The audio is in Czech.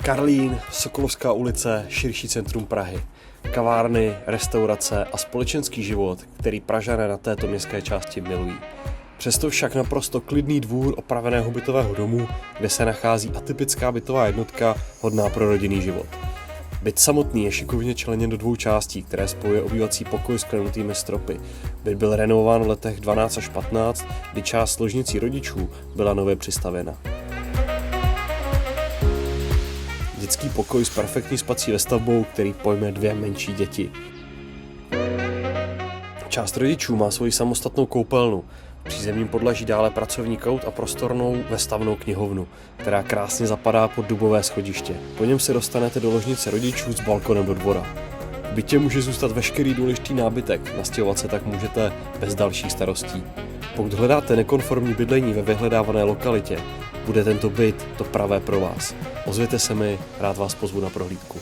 Karlín, Sokolovská ulice, širší centrum Prahy. Kavárny, restaurace a společenský život, který Pražané na této městské části milují. Přesto však naprosto klidný dvůr opraveného bytového domu, kde se nachází atypická bytová jednotka hodná pro rodinný život. Byt samotný je šikovně členěn do dvou částí, které spojuje obývací pokoj s klenutými stropy. Byt byl renovován v letech 12 až 15, kdy část ložnicí rodičů byla nově přistavěna. Dětský pokoj s perfektní spací vestavbou, který pojme dvě menší děti. Část rodičů má svoji samostatnou koupelnu. V přízemním podlaží dále pracovní kout a prostornou vestavnou knihovnu, která krásně zapadá pod dubové schodiště. Po něm se dostanete do ložnice rodičů s balkonem do dvora. V bytě může zůstat veškerý důležitý nábytek, nastěhovat se tak můžete bez dalších starostí. Pokud hledáte nekonformní bydlení ve vyhledávané lokalitě, bude tento byt to pravé pro vás. Ozvěte se mi, rád vás pozvu na prohlídku.